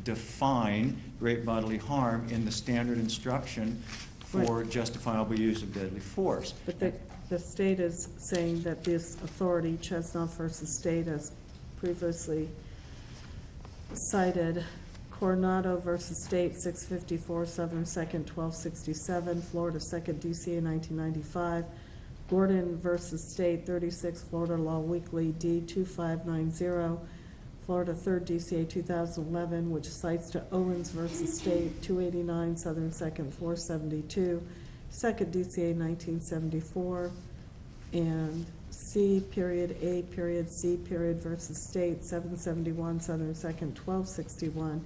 define great bodily harm in the standard instruction for justifiable use of deadly force. But the state is saying that this authority, Chesnoff versus State, as previously cited, Coronado versus State, 654 Southern 2nd, 1267, Florida 2nd, DCA 1995, Gordon versus State, 36 Florida Law Weekly, D 2590, Florida 3rd, DCA 2011, which cites to Owens versus State, 289 Southern 2nd, 472, 2nd DCA 1974, and C period A period C period versus State, 771 Southern 2nd, 1261,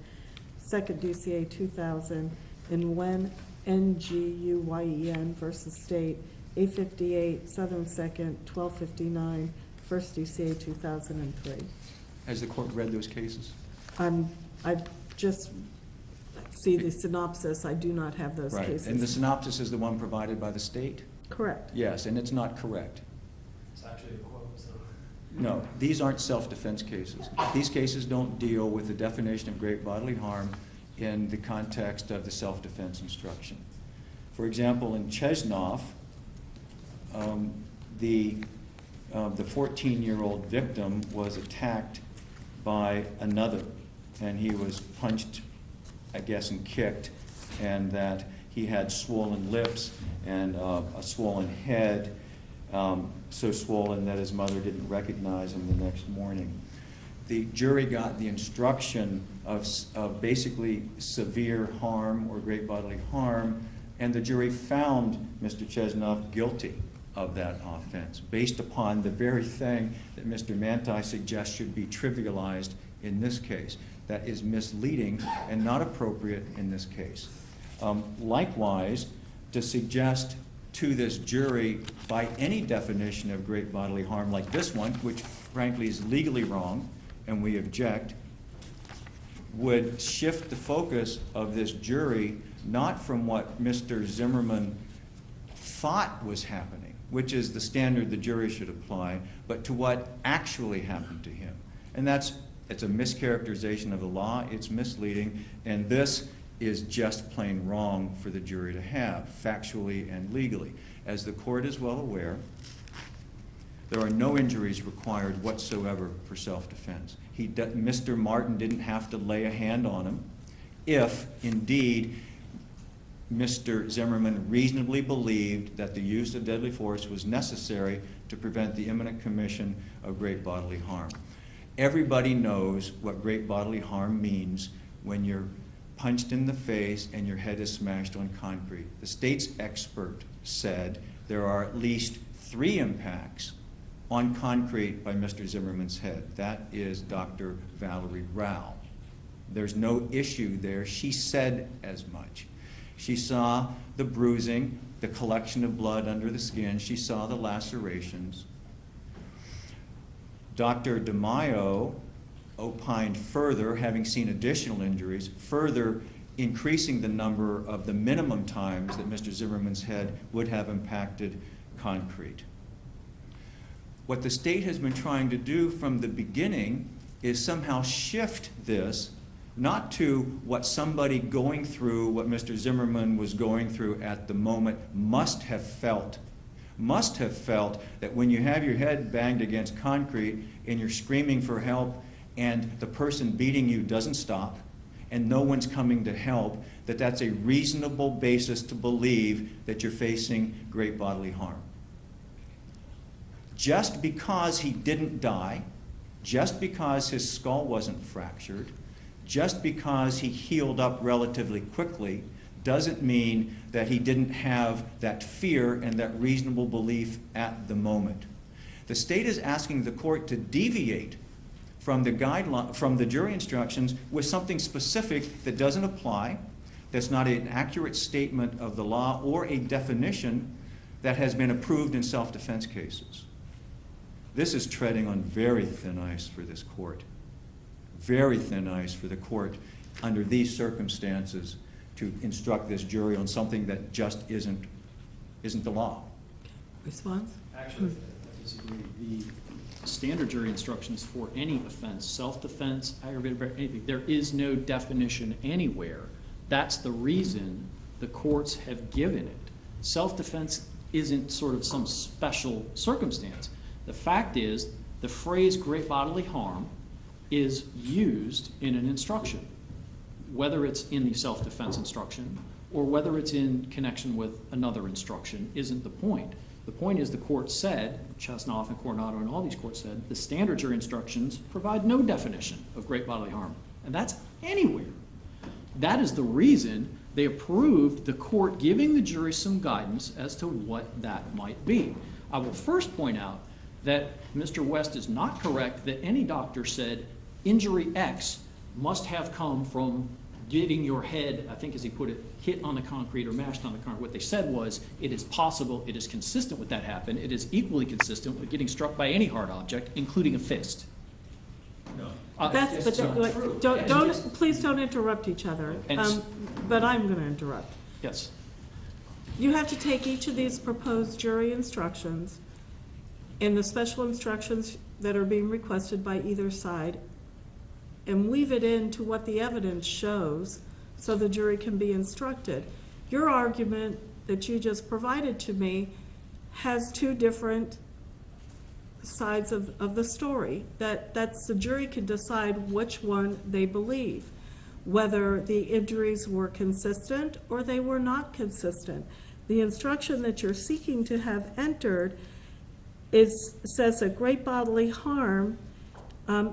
2nd DCA 2000, and when NGUYEN versus State, 858 Southern 2nd, 1259, 1st DCA 2003. Has the court read those cases? I just see the synopsis. I do not have those Right. cases. And the synopsis is the one provided by the state? Correct. Yes, and it's not correct. It's actually a quote, so. No, these aren't self-defense cases. These cases don't deal with the definition of great bodily harm in the context of the self-defense instruction. For example, in Chesnoff, the 14-year-old victim was attacked by another, and he was punched, I guess, and kicked, and that he had swollen lips and a swollen head, so swollen that his mother didn't recognize him the next morning. The jury got the instruction of basically severe harm or great bodily harm, and the jury found Mr. Chesnoff guilty of that offense, based upon the very thing that Mr. Manti suggests should be trivialized in this case. That is misleading and not appropriate in this case. Likewise, to suggest to this jury by any definition of great bodily harm like this one, which frankly is legally wrong and we object, would shift the focus of this jury not from what Mr. Zimmerman thought was happening, which is the standard the jury should apply, but to what actually happened to him. And it's a mischaracterization of the law, it's misleading, and this is just plain wrong for the jury to have, factually and legally. As the court is well aware, there are no injuries required whatsoever for self-defense. Mr. Martin didn't have to lay a hand on him if, indeed, Mr. Zimmerman reasonably believed that the use of deadly force was necessary to prevent the imminent commission of great bodily harm. Everybody knows what great bodily harm means when you're punched in the face and your head is smashed on concrete. The state's expert said there are at least 3 impacts on concrete by Mr. Zimmerman's head. That is Dr. Valerie Rao. There's no issue there. She said as much. She saw the bruising, the collection of blood under the skin. She saw the lacerations. Dr. DeMaio opined further, having seen additional injuries, further increasing the number of the minimum times that Mr. Zimmerman's head would have impacted concrete. What the state has been trying to do from the beginning is somehow shift this not to what somebody going through what Mr. Zimmerman was going through at the moment must have felt that when you have your head banged against concrete and you're screaming for help and the person beating you doesn't stop and no one's coming to help, that's a reasonable basis to believe that you're facing great bodily harm. Just because he didn't die, just because his skull wasn't fractured, just because he healed up relatively quickly, doesn't mean that he didn't have that fear and that reasonable belief at the moment. The state is asking the court to deviate from the jury instructions with something specific that doesn't apply, that's not an accurate statement of the law or a definition that has been approved in self-defense cases. This is treading on very thin ice for this court. Very thin ice for the court under these circumstances to instruct this jury on something that just isn't the law. Response? Actually, I disagree. standard jury instructions for any offense, self-defense, aggravated battery, anything. There is no definition anywhere. That's the reason the courts have given it. Self-defense isn't sort of some special circumstance. The fact is, the phrase great bodily harm is used in an instruction, whether it's in the self-defense instruction or whether it's in connection with another instruction isn't the point. The point is the court said, Chesnoff and Coronado and all these courts said, the standard jury instructions provide no definition of great bodily harm. And that's anywhere. That is the reason they approved the court giving the jury some guidance as to what that might be. I will first point out that Mr. West is not correct that any doctor said injury X must have come from getting your head, I think as he put it, hit on the concrete or mashed on the concrete. What they said was, it is possible, it is consistent with that happen, it is equally consistent with getting struck by any hard object, including a fist. No. That's, but please don't interrupt each other. And But I'm going to interrupt. yes. You have to take each of these proposed jury instructions and the special instructions that are being requested by either side and weave it into what the evidence shows so the jury can be instructed. Your argument that you just provided to me has two different sides of the story. That's the jury can decide which one they believe, whether the injuries were consistent or they were not consistent. The instruction that you're seeking to have entered says that great bodily harm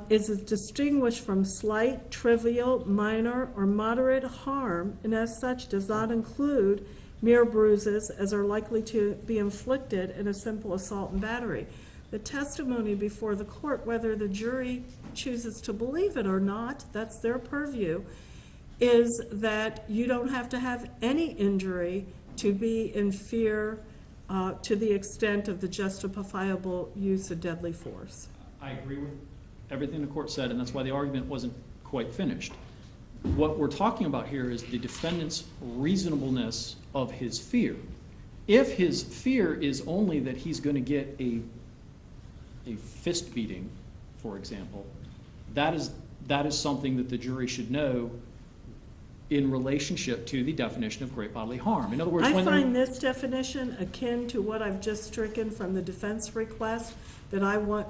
is distinguished from slight, trivial, minor, or moderate harm, and as such does not include mere bruises as are likely to be inflicted in a simple assault and battery. The testimony before the court, whether the jury chooses to believe it or not, that's their purview, is that you don't have to have any injury to be in fear to the extent of the justifiable use of deadly force. I agree with everything the court said, and that's why the argument wasn't quite finished. What we're talking about here is the defendant's reasonableness of his fear. If his fear is only that he's going to get a fist beating, for example, that is something that the jury should know in relationship to the definition of great bodily harm. In other words, I find this definition akin to what I've just stricken from the defense request, that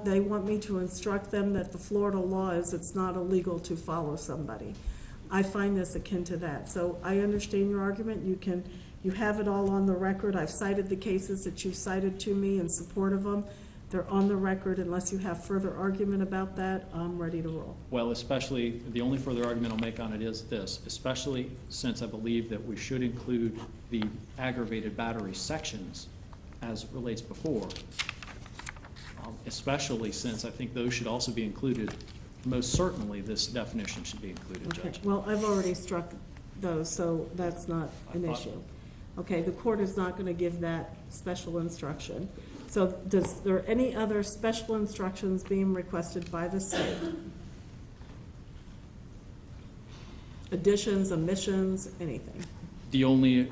they want me to instruct them that the Florida law is it's not illegal to follow somebody. I find this akin to that. So I understand your argument. You have it all on the record. I've cited the cases that you cited to me in support of them. They're on the record. Unless you have further argument about that, I'm ready to roll. Well, especially, the only further argument I'll make on it is this, especially since I believe that we should include the aggravated battery sections as it relates before, especially since I think those should also be included. Most certainly, this definition should be included, Okay. Judge. Well, I've already struck those, so that's not an issue. Okay, the court is not going to give that special instruction. So is there any other special instructions being requested by the state? Additions, omissions, anything? The only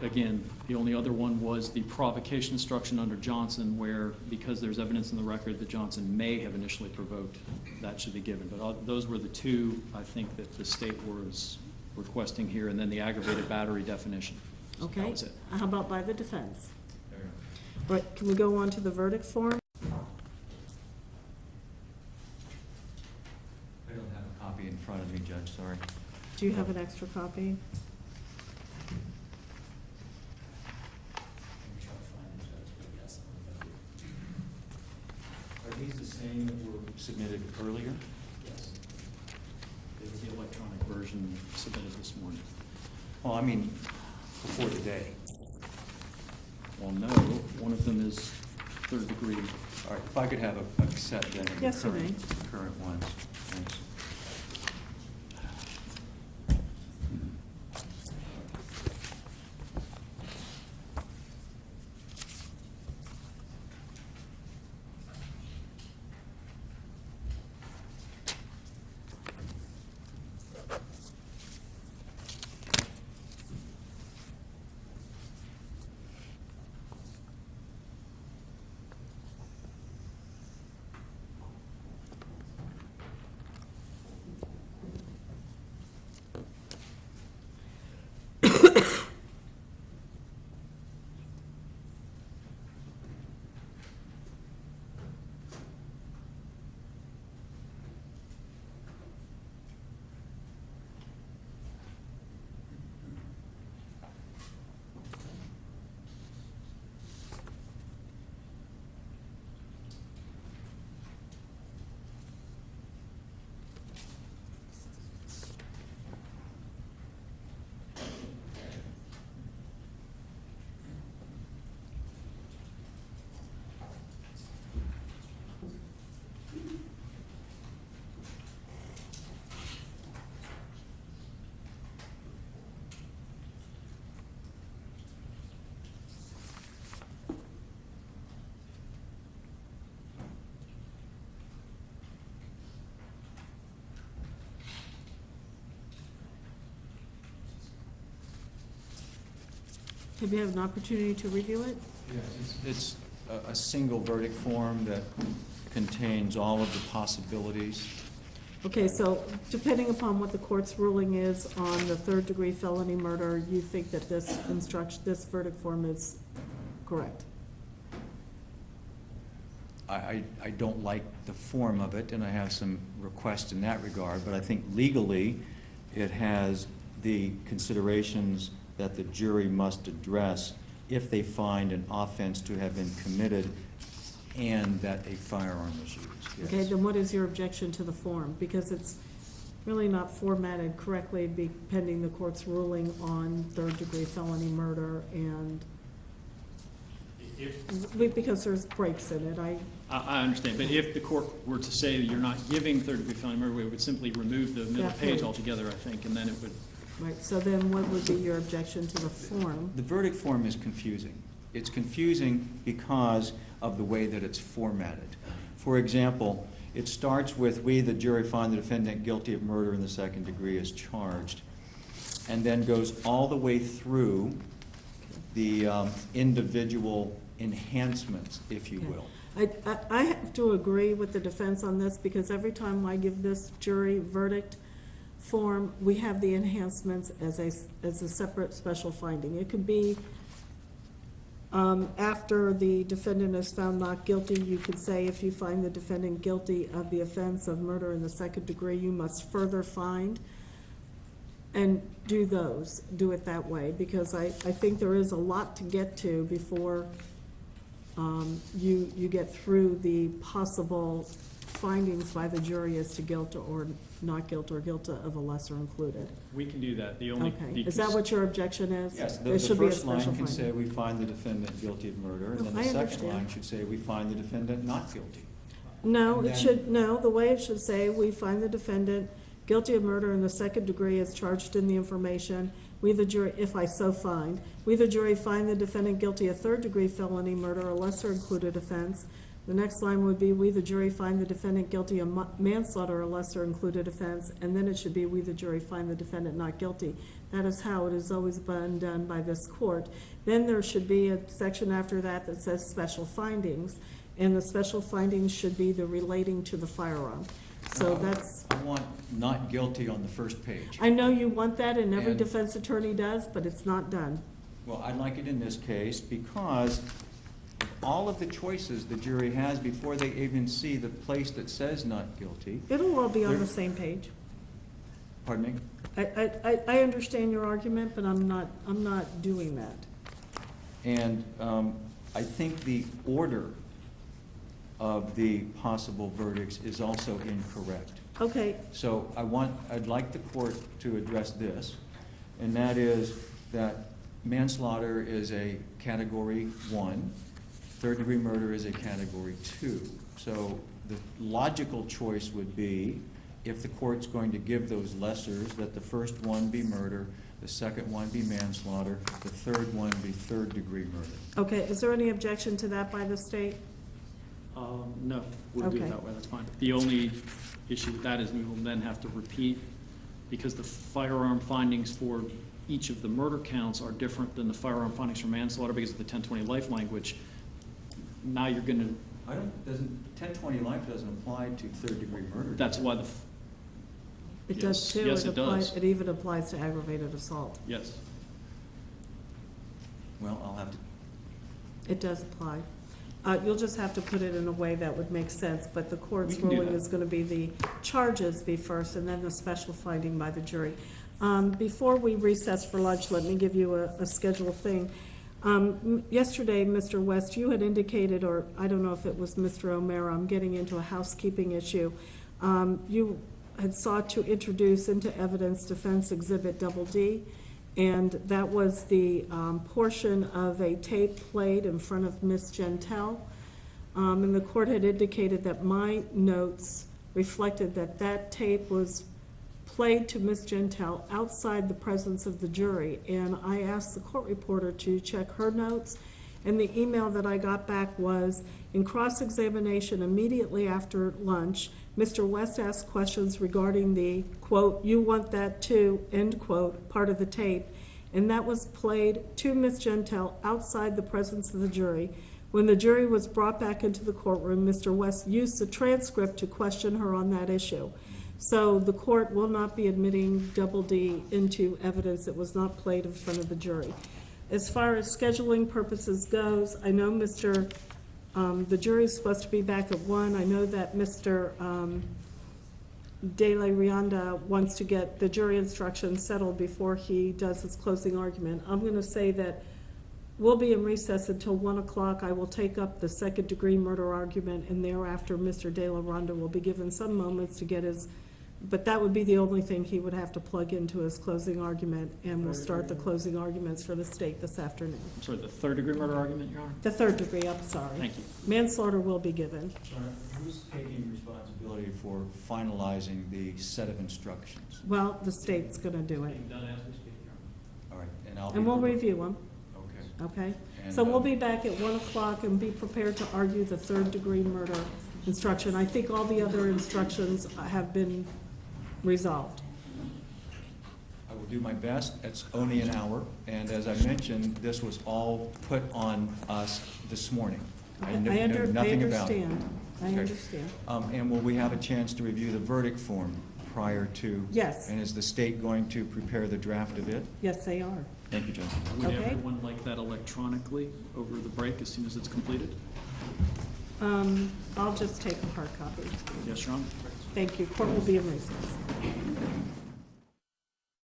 other one was the provocation instruction under Johnson, where, because there's evidence in the record that Johnson may have initially provoked, that should be given. But those were the two, I think, that the state was requesting here, and then the aggravated battery definition. So Okay. that was it. How about by the defense? All right, can we go on to the verdict form? I don't have a copy in front of me, Judge, sorry. Do you have an extra copy? Are these the same that were submitted earlier? Yes. It was the electronic version submitted this morning. Well, I mean, before today. Well, no, one of them is third degree. All right, if I could have a set then of the Yes, you may. current ones. Thanks. Have you had an opportunity to review it? It's a single verdict form that contains all of the possibilities. Okay, so depending upon what the court's ruling is on the third-degree felony murder, you think that this verdict form is correct? I don't like the form of it, and I have some requests in that regard, but I think legally it has the considerations that the jury must address if they find an offense to have been committed and that a firearm was used. Yes. Okay, then what is your objection to the form? Because it's really not formatted correctly pending the court's ruling on third-degree felony murder and because there's breaks in it. I understand, but if the court were to say that you're not giving third-degree felony murder, we would simply remove the middle That page page. altogether, I think, and then it would. Right, so then what would be your objection to the form? The verdict form is confusing. It's confusing because of the way that it's formatted. For example, it starts with, "We, the jury, find the defendant guilty of murder in the second degree as charged," and then goes all the way through the individual enhancements, if you Okay. will. I have to agree with the defense on this because every time I give this jury verdict form, we have the enhancements as a separate special finding. It could be after the defendant is found not guilty, you could say if you find the defendant guilty of the offense of murder in the second degree, you must further find and do it that way, because I think there is a lot to get to before you get through the possible findings by the jury as to guilt or not guilt or guilt of a lesser included. We can do that. The only. Okay, is that what your objection is? Yes, There the should be a first line special can say, finding. "We find the defendant guilty of murder," and No, then the I second understand. line should say, "We find the defendant not guilty." No, And it then- should, no, the way it should say, we find the defendant guilty of murder in the second degree as charged in the information. We, the jury, if I so find, we, the jury, find the defendant guilty of third-degree felony murder, a lesser included offense. The next line would be, we, the jury, find the defendant guilty of manslaughter, a lesser included offense. And then it should be, we, the jury, find the defendant not guilty. That is how it has always been done by this court. Then there should be a section after that that says special findings. And the special findings should be the relating to the firearm. So that's, I want not guilty on the first page. I know you want that and every And- defense attorney does, but it's not done. Well, I'd like it in this case because all of the choices the jury has before they even see the place that says not guilty. It'll all be on the There- same page. Pardon me? I understand your argument, but I'm not doing that. And I think the order of the possible verdicts is also incorrect. Okay, So I'd like the court to address this, and that is that manslaughter is a category 1, third-degree murder is a category 2. So the logical choice would be, if the court's going to give those lessers, that the first one be murder, the second one be manslaughter, the third one be third-degree murder. okay, is there any objection to that by the state? No, we'll do Okay. it that way, that's fine. The only issue with that is we will then have to repeat, because the firearm findings for each of the murder counts are different than the firearm findings for manslaughter because of the 1020 life language. Now you're gonna, 1020 life doesn't apply to third-degree murder. that's why It does Yes, too. yes, it does. It even applies to aggravated assault. yes. Well, I'll have to, It does apply. You'll just have to put it in a way that would make sense, but the court's We can do ruling that. is gonna be the charges be first, and then the special finding by the jury. Before we recess for lunch, let me give you a schedule thing. Yesterday, Mr. West, you had indicated, or I don't know if it was Mr. O'Mara, I'm getting into a housekeeping issue. You had sought to introduce into evidence Defense Exhibit Double D, and that was the portion of a tape played in front of Ms. Gentile. And the court had indicated that my notes reflected that that tape was played to Ms. Gentile outside the presence of the jury. And I asked the court reporter to check her notes, and the email that I got back was, in cross-examination immediately after lunch, Mr. West asked questions regarding the, quote, "you want that too," end quote, part of the tape, and that was played to Ms. Gentile outside the presence of the jury. When the jury was brought back into the courtroom, Mr. West used the transcript to question her on that issue. So the court will not be admitting Double D into evidence that was not played in front of the jury. As far as scheduling purposes goes, I know the jury's supposed to be back at 1. I know that Mr. De La Rianda wants to get the jury instructions settled before he does his closing argument. I'm going to say that we'll be in recess until 1 o'clock. I will take up the second-degree murder argument, and thereafter Mr. De La Rianda will be given some moments to get his, but that would be the only thing he would have to plug into his closing argument, and we'll start the closing arguments for the state this afternoon. I'm sorry, the third-degree murder argument, Your Honor? The third degree, I'm sorry. Thank you. Manslaughter will be given. who's taking responsibility for finalizing the set of instructions? Well, the state's going to do it, All right, and I'll be. and we'll review them, Okay. okay? And, So we'll be back at 1 o'clock and be prepared to argue the third-degree murder instruction. I think all the other instructions have been resolved. I will do my best. It's only an hour, and as I mentioned, this was all put on us this morning. I knew nothing about it. I Okay. understand. And will we have a chance to review the verdict form prior to? Yes. And is the state going to prepare the draft of it? Yes, they are. Thank you, Judge. Would Okay. everyone like that electronically over the break as soon as it's completed? I'll just take a hard copy. Yes, Your Honor? Thank you. Court will be in recess.